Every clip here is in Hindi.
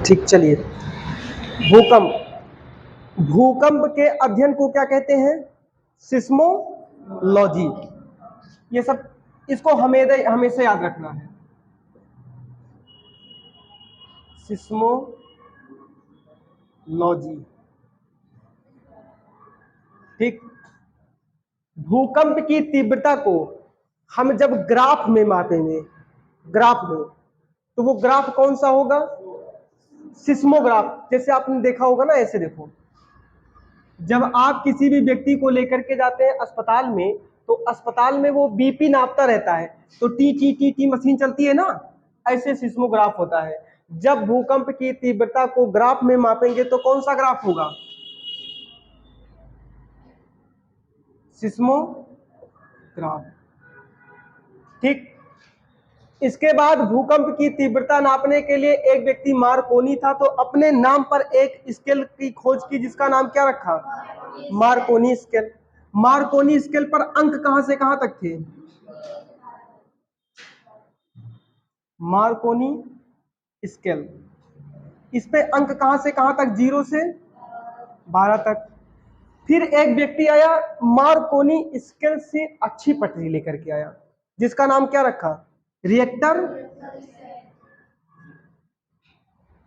ठीक, चलिए। भूकंप, भूकंप के अध्ययन को क्या कहते हैं? सिस्मोलॉजी। ये सब इसको हमेशा याद रखना है। सिस्मोलॉजी, ठीक। भूकंप की तीव्रता को हम जब ग्राफ में मापेंगे, ग्राफ में, तो वो ग्राफ कौन सा होगा? सिस्मोग्राफ। जैसे आपने देखा होगा ना, ऐसे देखो, जब आप किसी भी व्यक्ति को लेकर के जाते हैं अस्पताल में, तो अस्पताल में वो बीपी नापता रहता है, तो T T T T machine चलती है ना, ऐसे सिस्मोग्राफ होता है। जब भूकंप की तीव्रता को ग्राफ में मापेंगे तो कौन सा ग्राफ होगा? सिस्मोग्राफ, ठीक। इसके बाद भूकंप की तीव्रता नापने के लिए एक व्यक्ति मार्कोनी था, तो अपने नाम पर एक स्केल की खोज की, जिसका नाम क्या रखा? Markovnikov scale. मार्कोनी स्केल पर अंक कहां से कहां तक थे? मार्कोनी स्केल, इस पे अंक कहां से कहां तक? 0 से 12 तक। फिर एक व्यक्ति आया, मार्कोनी स्केल से अच्छी पटरी लेकर के आया, जिसका नाम क्या रखा? Reactor,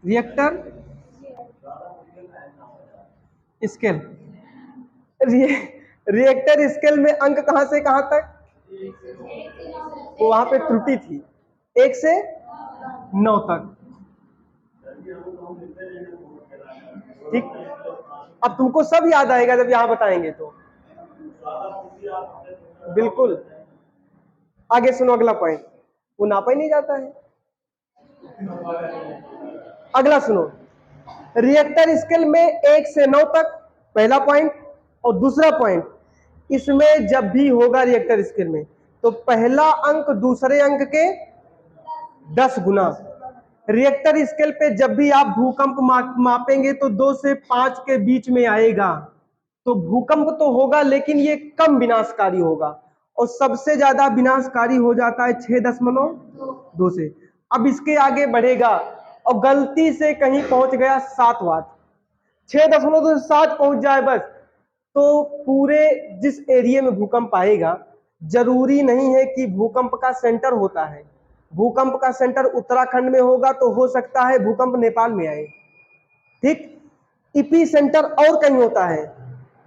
Richter scale. Richter scale में अंक कहां से कहां तक? तो वहां पे त्रुटि थी, 1 से 9 तक, ठीक। अब तुमको सब याद आएगा जब यहां बताएंगे तो। बिल्कुल। आगे सुनो अगला पॉइंट, वो नापा ही नहीं जाता है। अगला सुनो, रिएक्टर स्केल में 1 से 9 तक, पहला पॉइंट। और दूसरा पॉइंट, इसमें जब भी होगा रिएक्टर स्केल में, तो पहला अंक दूसरे अंक के 10 गुना। रिएक्टर स्केल पे जब भी आप भूकंप मापेंगे तो 2 से 5 के बीच में आएगा। तो भूकंप तो होगा, लेकिन ये कम विनाशकारी होगा, और सबसे ज्यादा विनाशकारी हो जाता है 6.2 से। अब इसके आगे बढ़ेगा और गलती से कहीं पहुंच गया 7 वाट, 6.2 से 7 पहुंच जाए बस, तो पूरे जिस एरिया में भूकंप आएगा, जरूरी नहीं है कि भूकंप का सेंटर होता है। भूकंप का सेंटर उत्तराखंड में होगा तो हो सकता है भूकंप नेपाल में आए, ठीक। इपी सेंटर और कहीं होता है,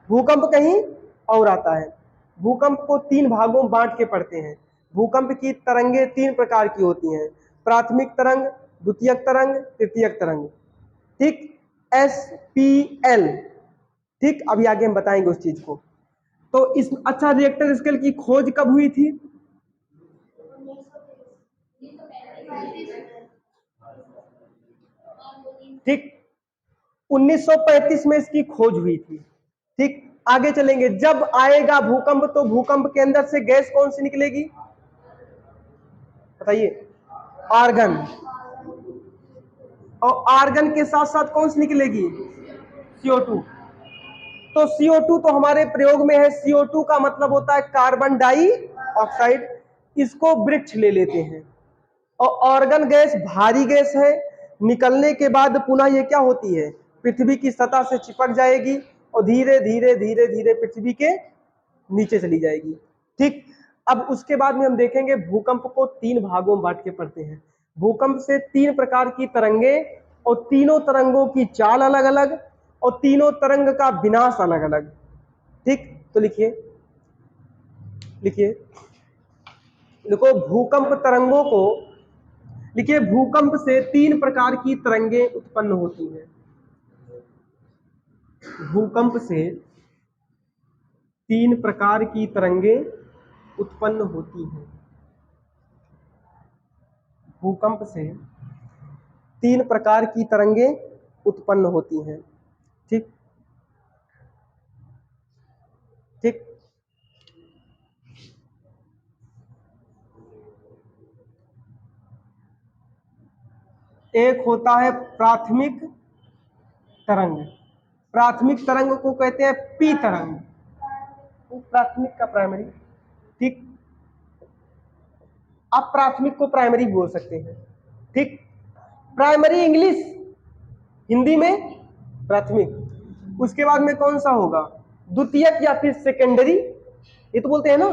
भूकंप कहीं और आता है। भूकंप को 3 भागों में बांट के पढ़ते हैं। भूकंप की तरंगे 3 प्रकार की होती हैं, प्राथमिक तरंग, द्वितीयक तरंग, तृतीयक तरंग, ठीक। SPL, ठीक। अभी आगे हम बताएंगे उस चीज को। तो इस अच्छा, रिएक्टर स्केल की खोज कब हुई थी? ठीक, 1935 में इसकी खोज हुई थी, ठीक। आगे चलेंगे, जब आएगा भूकंप तो भूकंप के अंदर से गैस कौन सी निकलेगी? बताइए। आर्गन। और आर्गन के साथ साथ कौन सी निकलेगी? CO2। तो CO2 तो हमारे प्रयोग में है, CO2 का मतलब होता है कार्बन डाइऑक्साइड, इसको वृक्ष ले लेते हैं। और आर्गन गैस भारी गैस है, निकलने के बाद पुनः ये क्या होती है? पृथ्वी की सतह से चिपक जाएगी और धीरे धीरे धीरे धीरे पृथ्वी के नीचे चली जाएगी, ठीक। अब उसके बाद में हम देखेंगे भूकंप को 3 भागों में बांट के पढ़ते हैं। भूकंप से 3 प्रकार की तरंगे, और तीनों तरंगों की चाल अलग अलग, और तीनों तरंग का विनाश अलग अलग, ठीक। तो लिखिए, लिखिए, देखो भूकंप तरंगों को लिखिए। भूकंप से 3 प्रकार की तरंगे उत्पन्न होती हैं। भूकंप से 3 प्रकार की तरंगे उत्पन्न होती हैं। भूकंप से 3 प्रकार की तरंगे उत्पन्न होती हैं, ठीक, ठीक। एक होता है प्राथमिक तरंग। प्राथमिक तरंग को कहते हैं पी तरंग, प्राथमिक का प्राइमरी, ठीक। आप प्राथमिक को प्राइमरी बोल सकते हैं, ठीक। प्राइमरी इंग्लिश, हिंदी में प्राथमिक। उसके बाद में कौन सा होगा, द्वितीयक या फिर सेकेंडरी, ये तो बोलते हैं ना,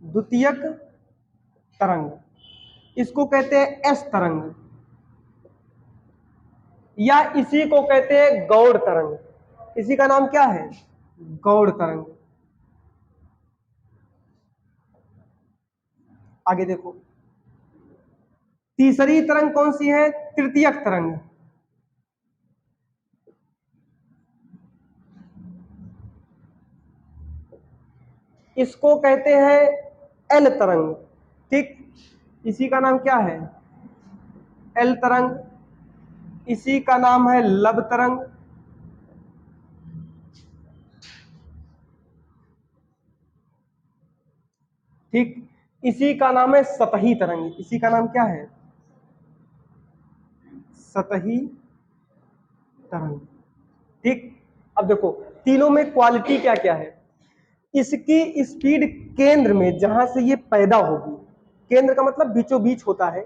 द्वितीयक तरंग, इसको कहते हैं एस तरंग, या इसी को कहते हैं गौड़ तरंग। इसी का नाम क्या है, गौड़ तरंग। आगे देखो, तीसरी तरंग कौन सी है, तृतीयक तरंग। इसको कहते हैं एल तरंग। ठीक, इसी का नाम क्या है, एल तरंग। इसी का नाम है लब तरंग। ठीक, इसी का नाम है सतही तरंग। इसी का नाम क्या है, सतही तरंग। ठीक, अब देखो तीनों में क्वालिटी क्या क्या है। इसकी स्पीड केंद्र में जहां से ये पैदा होगी, केंद्र का मतलब बीचों बीच होता है,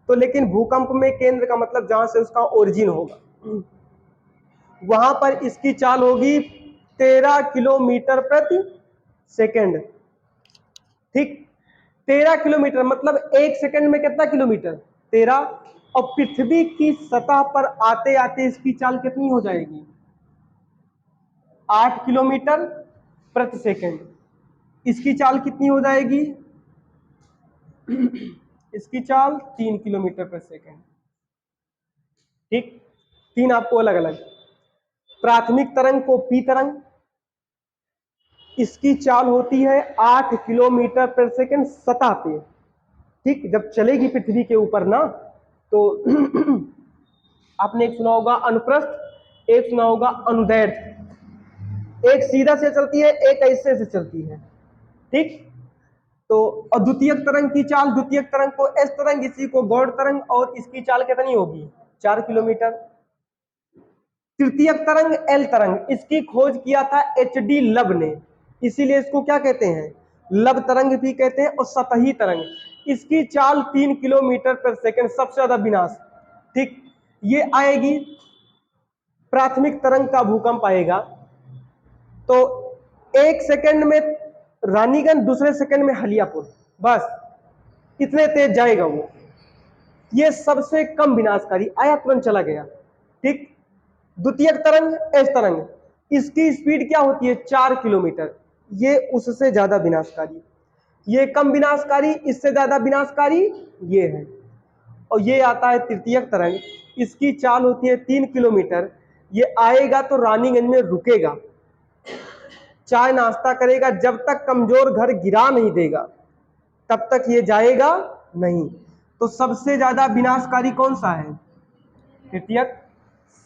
तो लेकिन भूकंप में केंद्र का मतलब जहां से उसका ओरिजिन होगा, वहां पर इसकी चाल होगी 13 किलोमीटर प्रति सेकेंड। ठीक, 13 किलोमीटर मतलब एक सेकंड में कितना किलोमीटर, 13। और पृथ्वी की सतह पर आते आते इसकी चाल कितनी हो जाएगी, 8 किलोमीटर प्रति सेकंड। इसकी चाल कितनी हो जाएगी, इसकी चाल 3 किलोमीटर प्रति सेकंड। ठीक, तीन आपको अलग अलग। प्राथमिक तरंग को पी तरंग, इसकी चाल होती है 8 किलोमीटर प्रति सेकंड सतह पे। ठीक, जब चलेगी पृथ्वी के ऊपर ना, तो आपने एक सुना होगा अनुप्रस्थ, एक सुना होगा अनुदैर्ध्य। एक सीधा से चलती है, एक ऐसे से चलती है। ठीक, तो द्वितीयक तरंग की चाल, द्वितीयक तरंग को एस तरंग, इसी को गौड़ तरंग, और इसकी चाल कितनी होगी, 4 किलोमीटर। तृतीयक तरंग एल तरंग, इसकी खोज किया था एच.डी. लब ने, इसीलिए इसको क्या कहते हैं, लब तरंग भी कहते हैं। और सतही तरंग, इसकी चाल 3 किलोमीटर प्रति सेकंड, सबसे ज्यादा विनाश। ठीक, ये आएगी, प्राथमिक तरंग का भूकंप आएगा तो एक सेकंड में रानीगंज, दूसरे सेकंड में हलियापुर, बस इतने तेज जाएगा वो। ये सबसे कम विनाशकारी, आया तुरंत चला गया। ठीक, द्वितीयक तरंग एस तरंग, इसकी स्पीड क्या होती है, 4 किलोमीटर। ये उससे ज्यादा विनाशकारी, ये कम विनाशकारी, इससे ज्यादा विनाशकारी ये है। और ये आता है तृतीयक तरंग, इसकी चाल होती है 3 किलोमीटर। ये आएगा तो रानीगंज में रुकेगा, चाय नाश्ता करेगा, जब तक कमजोर घर गिरा नहीं देगा तब तक ये जाएगा नहीं। तो सबसे ज्यादा विनाशकारी कौन सा है, तृतीयक।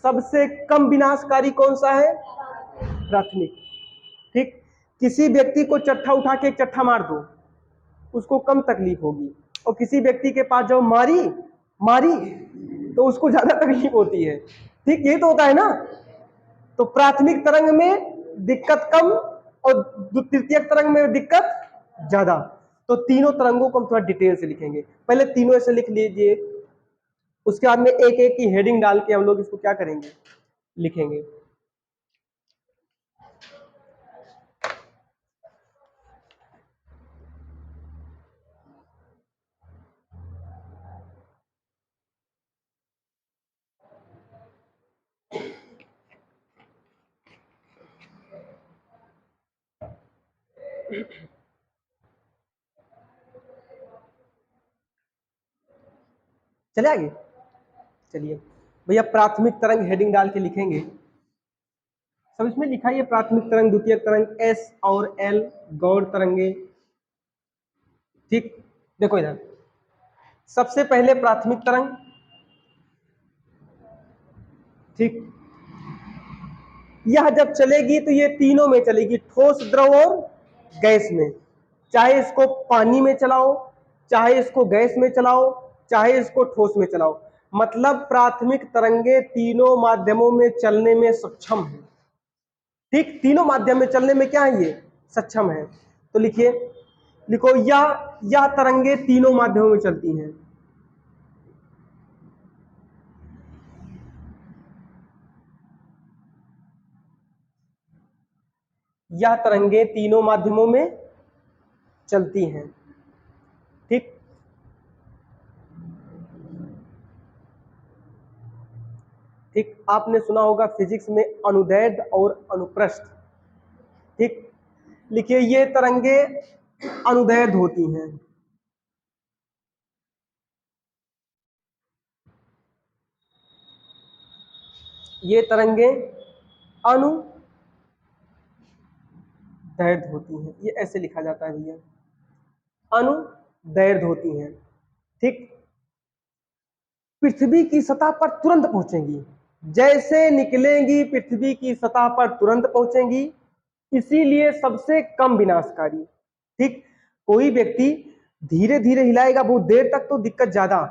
सबसे कम विनाशकारी कौन सा है, प्राथमिक। ठीक, किसी व्यक्ति को चट्टा उठा के एक चट्टा मार दो, उसको कम तकलीफ होगी, और किसी व्यक्ति के पास जो मारी मारी तो उसको ज्यादा तकलीफ होती है। ठीक, यही तो होता है ना। तो प्राथमिक तरंग में दिक्कत कम और तृतीयक तरंग में दिक्कत ज्यादा। तो तीनों तरंगों को हम थोड़ा डिटेल से लिखेंगे। पहले तीनों ऐसे लिख लीजिए, उसके बाद में एक एक की हेडिंग डाल के हम लोग इसको क्या करेंगे, लिखेंगे। चले आगे, चलिए भैया प्राथमिक तरंग हेडिंग डाल के लिखेंगे। सब इसमें लिखा है, प्राथमिक तरंग, द्वितीयक तरंग, एस और एल, गौड़ तरंगे। ठीक, देखो इधर सबसे पहले प्राथमिक तरंग। ठीक, यह जब चलेगी तो ये तीनों में चलेगी, ठोस, द्रव और गैस में। चाहे इसको पानी में चलाओ, चाहे इसको गैस में चलाओ, चाहे इसको ठोस में चलाओ, मतलब प्राथमिक तरंगे तीनों माध्यमों में चलने में सक्षम है। ठीक, तीनों माध्यम में चलने में क्या है, ये सक्षम है। तो लिखिए, लिखो यह तरंगे तीनों माध्यमों में चलती हैं। यह तरंगे तीनों माध्यमों में चलती हैं। ठीक, ठीक, आपने सुना होगा फिजिक्स में अनुदैर्ध्य और अनुप्रस्थ। ठीक, लिखिए ये तरंगे अनुदैर्ध्य होती हैं। ये तरंगे अनुदैर्ध्य होती हैं, ये ऐसे लिखा जाता है भैया, अनुदैर्ध्य होती हैं। ठीक, पृथ्वी की सतह पर तुरंत पहुंचेंगी, जैसे निकलेंगी पृथ्वी की सतह पर तुरंत पहुंचेंगी, इसीलिए सबसे कम विनाशकारी। ठीक, कोई व्यक्ति धीरे धीरे हिलाएगा बहुत देर तक तो दिक्कत ज्यादा,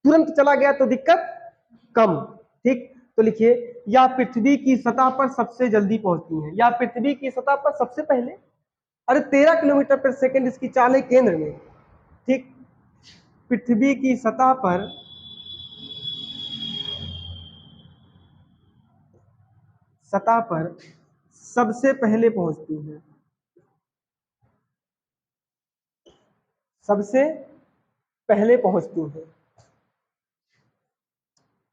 तुरंत चला गया तो दिक्कत कम। ठीक, तो लिखिए या पृथ्वी की सतह पर सबसे जल्दी पहुंचती हैं, या पृथ्वी की सतह पर सबसे पहले। अरे 13 किलोमीटर पर सेकंड इसकी चाल है केंद्र में। ठीक, पृथ्वी की सतह पर सबसे पहले पहुंचती हैं, सबसे पहले पहुंचती हैं।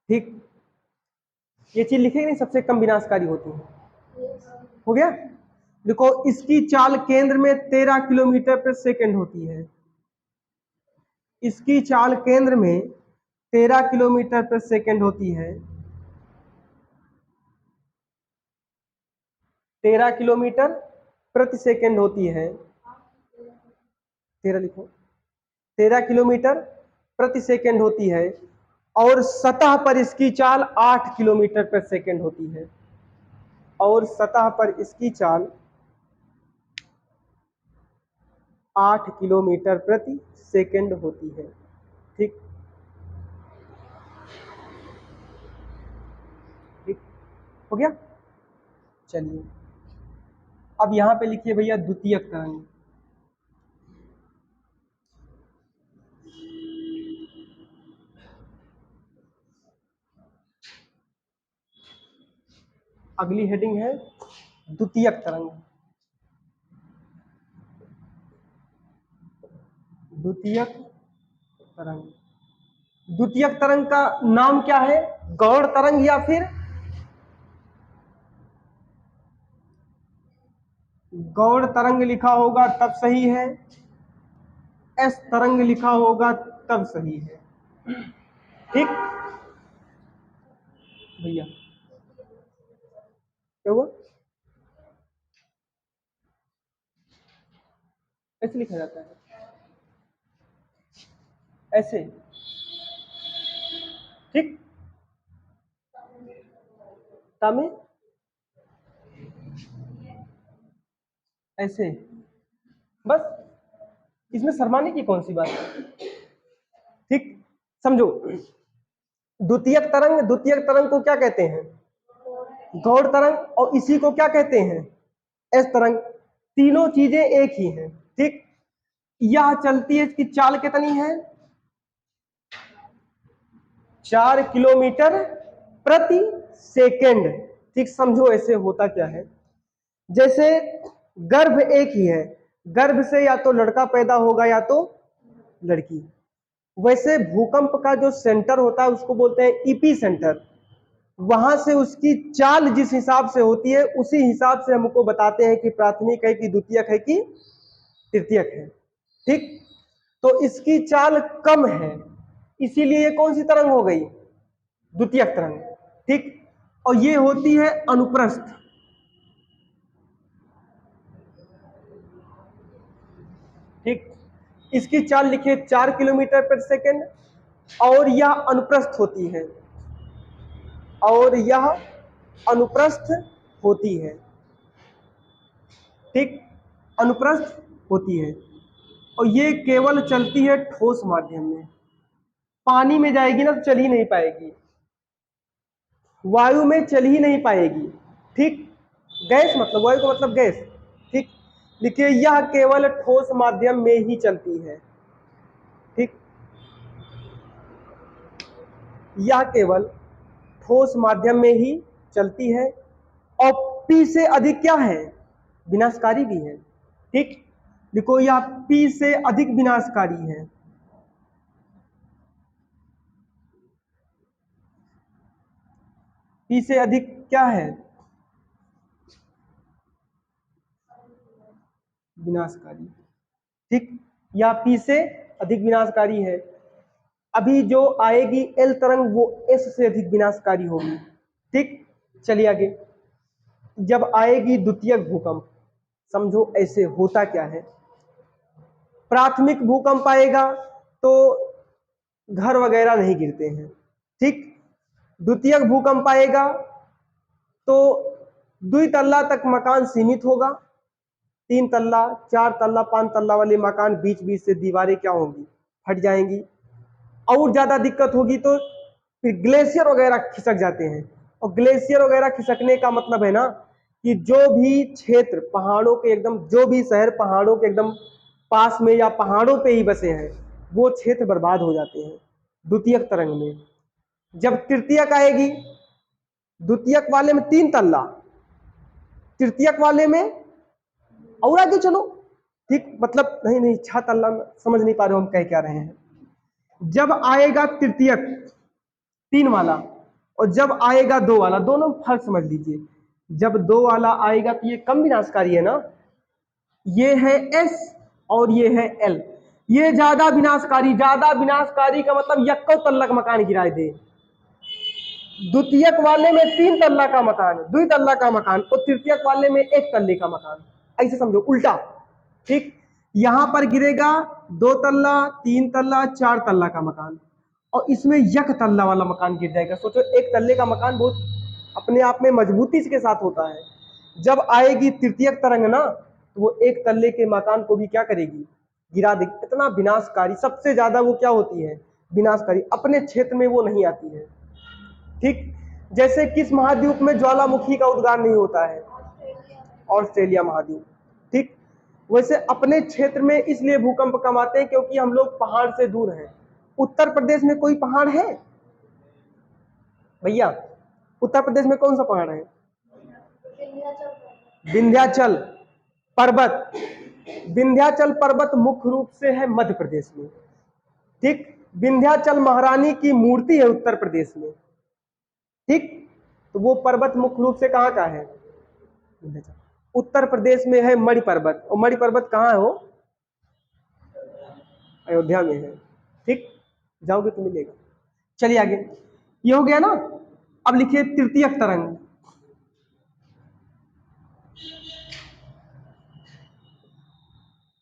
ठीक, ये चीज लिखेगी नहीं, सबसे कम विनाशकारी होती है। हो गया, देखो इसकी चाल केंद्र में 13 किलोमीटर पर सेकंड होती है, इसकी चाल केंद्र में 13 किलोमीटर पर सेकंड होती है, 13 किलोमीटर प्रति सेकंड होती है। 13 लिखो, 13 किलोमीटर प्रति सेकंड होती है, और सतह पर इसकी चाल 8 किलोमीटर पर सेकंड होती है, और सतह पर इसकी चाल 8 किलोमीटर प्रति सेकंड होती है। ठीक, ठीक हो गया। चलिए अब यहां पे लिखिए भैया द्वितीयक तरंग। अगली हेडिंग है द्वितीयक तरंग। द्वितीयक तरंग, द्वितीयक तरंग का नाम क्या है? गौड़ तरंग या फिर गौड़ तरंग लिखा होगा तब सही है, एस तरंग लिखा होगा तब सही है। ठीक भैया, क्या हुआ? ऐसे लिखा जाता है, ऐसे। ठीक, तामे ऐसे, बस, इसमें शर्माने की कौन सी बात है? ठीक, समझो, द्वितीयक तरंग को क्या कहते हैं? गौड़ तरंग, और इसी को क्या कहते हैं? एस तरंग। तीनों चीजें एक ही हैं। ठीक, यह चलती है, इसकी चाल कितनी है? 4 किलोमीटर प्रति सेकंड। ठीक, समझो ऐसे होता क्या है, जैसे गर्भ एक ही है, गर्भ से या तो लड़का पैदा होगा या तो लड़की। वैसे भूकंप का जो सेंटर होता है उसको बोलते हैं ईपी सेंटर। वहां से उसकी चाल जिस हिसाब से होती है उसी हिसाब से हमको बताते हैं कि प्राथमिक है कि द्वितीयक है कि तृतीयक है। ठीक, तो इसकी चाल कम है, इसीलिए ये कौन सी तरंग हो गई? द्वितीयक तरंग। ठीक, और ये होती है अनुप्रस्थ। ठीक, इसकी चाल लिखिए 4 किलोमीटर पर सेकंड, और यह अनुप्रस्थ होती है, और यह अनुप्रस्थ होती है। ठीक, अनुप्रस्थ होती है, और ये केवल चलती है ठोस माध्यम में। पानी में जाएगी ना तो चल ही नहीं पाएगी, वायु में चल ही नहीं पाएगी। ठीक, गैस मतलब, वायु का मतलब गैस। ठीक, देखिए यह केवल ठोस माध्यम में ही चलती है। ठीक, यह केवल ठोस माध्यम में ही चलती है, और पी से अधिक क्या है? विनाशकारी भी है। ठीक, देखो यह P से अधिक विनाशकारी है। P से अधिक क्या है? विनाशकारी। ठीक, या P से अधिक विनाशकारी है। अभी जो आएगी L तरंग वो S से अधिक विनाशकारी होगी। ठीक, चलिए आगे। जब आएगी द्वितीयक भूकंप, समझो ऐसे होता क्या है। प्राथमिक भूकंप आएगा तो घर वगैरह नहीं गिरते हैं। ठीक, द्वितीयक भूकंप आएगा तो 2 तल्ला तक मकान सीमित होगा। 3 तल्ला, 4 तल्ला, 5 तल्ला वाले मकान बीच बीच से दीवारें क्या होंगी, फट जाएंगी। और ज्यादा दिक्कत होगी तो फिर ग्लेशियर वगैरह खिसक जाते हैं। और ग्लेशियर वगैरह खिसकने का मतलब है ना कि जो भी क्षेत्र पहाड़ों के एकदम, जो भी शहर पहाड़ों के एकदम पास में या पहाड़ों पे ही बसे हैं, वो क्षेत्र बर्बाद हो जाते हैं द्वितीयक तरंग में। जब तृतीयक आएगी, द्वितीयक वाले में 3 तल्ला, तृतीयक वाले में और आगे चलो। ठीक, मतलब नहीं नहीं 6 तल्ला, समझ नहीं पा रहे हो हम कह क्या रहे हैं। जब आएगा तृतीयक 3 वाला और जब आएगा 2 वाला, दोनों फर्क समझ लीजिए। जब 2 वाला आएगा तो ये कम विनाशकारी है ना, ये है S और ये है L। ये ज्यादा विनाशकारी, ज्यादा विनाशकारी का मतलब यक्को तल्ला का मकान गिराए दे। द्वितीयक वाले में 3 तल्ला का मकान, 2 तल्ला का मकान, और तृतीयक वाले में 1 तल्ले का मकान। ऐसे समझो, उल्टा। ठीक, यहां पर गिरेगा 2 तल्ला, 3 तल्ला, 4 तल्ला का मकान, और इसमें 1 तल्ला वाला मकान गिर जाएगा। सोचो 1 तल्ले का मकान बहुत अपने आप में मजबूती के साथ होता है। जब आएगी तृतीयक तरंग ना, तो वो 1 तल्ले के मकान को भी क्या करेगी, गिरा देगी। इतना विनाशकारी, सबसे ज्यादा वो क्या होती है, विनाशकारी। अपने क्षेत्र में वो नहीं आती है। ठीक, जैसे किस महाद्वीप में ज्वालामुखी का उद्गार नहीं होता है, ऑस्ट्रेलिया महाद्वीप। ठीक, वैसे अपने क्षेत्र में इसलिए भूकंप कम आते हैं क्योंकि हम लोग पहाड़ से दूर हैं। उत्तर प्रदेश में कोई पहाड़ है भैया? उत्तर प्रदेश में कौन सा पहाड़ है? विंध्याचल पर्वत। विंध्याचल पर्वत मुख्य रूप से है मध्य प्रदेश में। ठीक, विंध्याचल महारानी की मूर्ति है उत्तर प्रदेश में। ठीक, तो वो पर्वत मुख्य रूप से कहाँ का है? उत्तर प्रदेश में है मणि पर्वत। और मणि पर्वत कहाँ है? हो अयोध्या में है। ठीक, जाओगे तो मिलेगा। चलिए आगे, ये हो गया ना। अब लिखिए तृतीयक तरंग।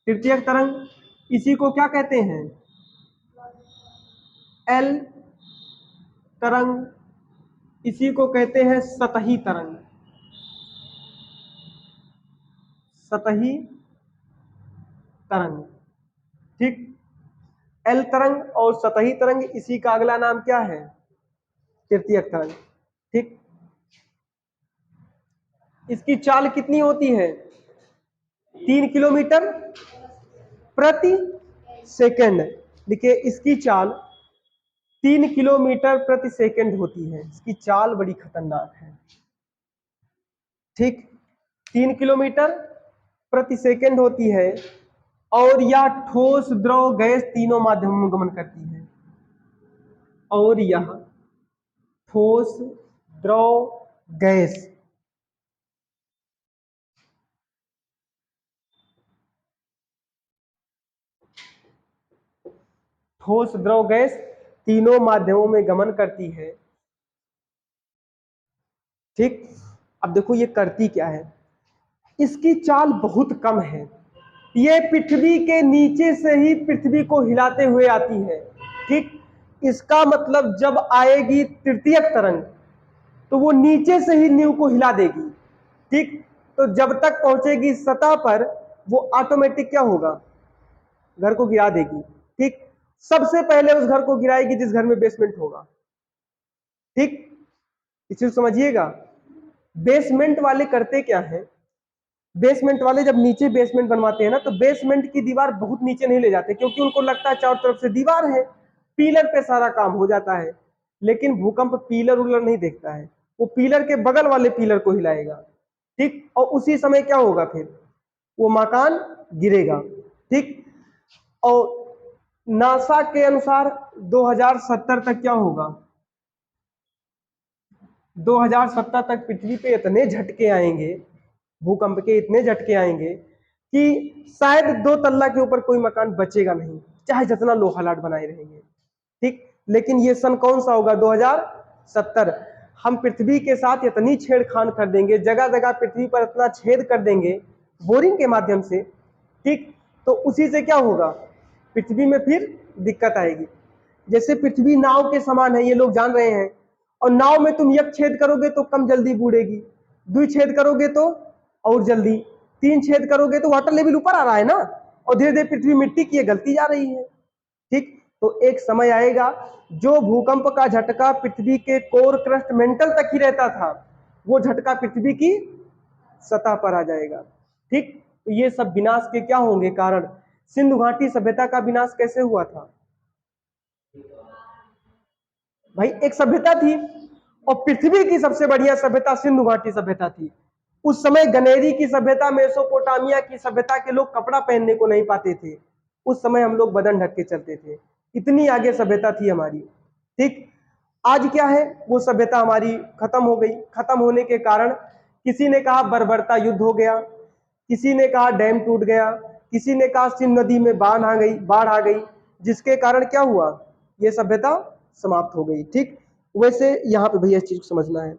तृतीयक तरंग इसी को क्या कहते हैं? एल तरंग, इसी को कहते हैं सतही तरंग। सतही तरंग। ठीक, एल तरंग और सतही तरंग, इसी का अगला नाम क्या है? तृतीयक तरंग। ठीक, इसकी चाल कितनी होती है? 3 किलोमीटर प्रति सेकंड। देखिए इसकी चाल 3 किलोमीटर प्रति सेकंड होती है। इसकी चाल बड़ी खतरनाक है। ठीक, 3 किलोमीटर प्रति सेकंड होती है, और यह ठोस, द्रव, गैस तीनों माध्यमों में गमन करती है। और यह ठोस, द्रव, गैस ठोस, द्रव, गैस तीनों माध्यमों में गमन करती है। ठीक, अब देखो ये करती क्या है। इसकी चाल बहुत कम है। ये पृथ्वी के नीचे से ही पृथ्वी को हिलाते हुए आती है। ठीक, इसका मतलब जब आएगी तृतीयक तरंग तो वो नीचे से ही नींव को हिला देगी। ठीक, तो जब तक पहुंचेगी सतह पर वो ऑटोमेटिक क्या होगा, घर को गिरा देगी। ठीक, सबसे पहले उस घर को गिराएगी जिस घर में बेसमेंट होगा। ठीक, इस चीज समझिएगा। बेसमेंट वाले करते क्या है, बेसमेंट वाले जब नीचे बेसमेंट बनवाते हैं ना, तो बेसमेंट की दीवार बहुत नीचे नहीं ले जाते, क्योंकि उनको लगता है चारों तरफ से दीवार है, पीलर पे सारा काम हो जाता है। लेकिन भूकंप पीलर उलर नहीं देखता है, वो पीलर के बगल वाले पीलर को हिलाएगा। ठीक, और उसी समय क्या होगा, फिर वो मकान गिरेगा। ठीक, और नासा के अनुसार 2070 तक क्या होगा, 2070 तक पृथ्वी पे इतने झटके आएंगे, भूकंप के इतने झटके आएंगे कि शायद 2 तल्ला के ऊपर कोई मकान बचेगा नहीं, चाहे जितना लोहा लाट बनाए रहेंगे। ठीक, लेकिन ये सन कौन सा होगा, 2070। हम पृथ्वी के साथ इतनी छेड़खान कर देंगे, जगह जगह पृथ्वी पर इतना छेद कर देंगे बोरिंग के माध्यम से। ठीक, तो उसी से क्या होगा, पृथ्वी में फिर दिक्कत आएगी। जैसे पृथ्वी नाव के समान है, ये लोग जान रहे हैं, और नाव में तुम एक छेद करोगे तो कम जल्दी बूढ़ेगी, 2 छेद करोगे तो और जल्दी, 3 छेद करोगे तो वाटर लेवल ऊपर आ रहा है ना, और धीरे धीरे पृथ्वी मिट्टी की गलती जा रही है। ठीक, तो एक समय आएगा जो भूकंप का झटका पृथ्वी के कोर क्रस्ट मेंटल तक ही रहता था, वो झटका पृथ्वी की सतह पर आ जाएगा। ठीक, तो ये सब विनाश के क्या होंगे कारण। सिंधु घाटी सभ्यता का विनाश कैसे हुआ था भाई, एक सभ्यता थी, और पृथ्वी की सबसे बढ़िया सभ्यता सिंधु घाटी सभ्यता थी। उस समय गनेरी की सभ्यता, मेसोपोटामिया की सभ्यता के लोग कपड़ा पहनने को नहीं पाते थे, उस समय हम लोग बदन ढक के चलते थे, इतनी आगे सभ्यता थी हमारी। ठीक, आज क्या है, वो सभ्यता हमारी खत्म हो गई। खत्म होने के कारण किसी ने कहा बर्बरता युद्ध हो गया, किसी ने कहा डैम टूट गया, किसी ने कहा सिंधु नदी में बाढ़ आ गई, जिसके कारण क्या हुआ, ये सभ्यता समाप्त हो गई। ठीक, वैसे यहाँ पे भैया इस चीज को समझना है।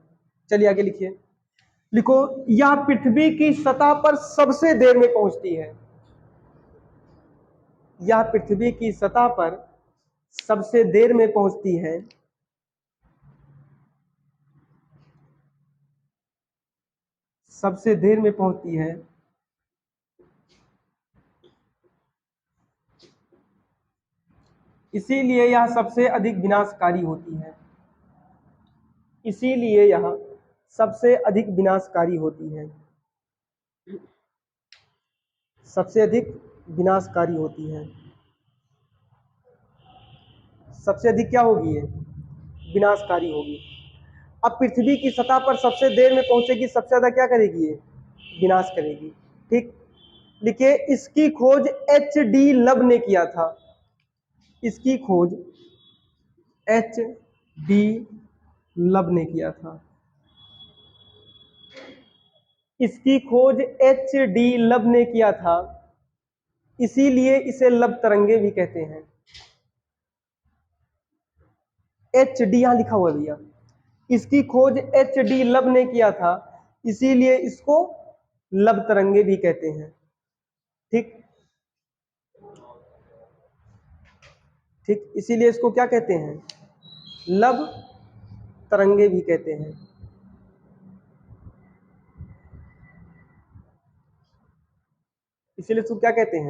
चलिए आगे लिखिए, लिखो, यह पृथ्वी की सतह पर सबसे देर में पहुंचती है। यह पृथ्वी की सतह पर सबसे देर में पहुंचती है। सबसे देर में पहुंचती है, इसीलिए यह सबसे अधिक विनाशकारी होती है। इसीलिए यह सबसे अधिक विनाशकारी होती है। सबसे अधिक विनाशकारी होती है। सबसे अधिक क्या होगी, ये विनाशकारी होगी। अब पृथ्वी की सतह पर सबसे देर में पहुंचेगी, सबसे ज्यादा क्या करेगी, ये विनाश करेगी। ठीक, लिखिए, इसकी खोज HD लब ने किया था। इसकी खोज HD लब ने किया था। इसकी खोज HD लब ने किया था, इसीलिए इसे लब तरंगे भी कहते हैं। HD यहां लिखा हुआ भैया, इसकी खोज HD लब ने किया था, इसीलिए इसको लब तरंगे भी कहते हैं। ठीक, ठीक, इसीलिए इसको क्या कहते हैं, लब तरंगे भी कहते हैं। इसीलिए इसको क्या कहते हैं,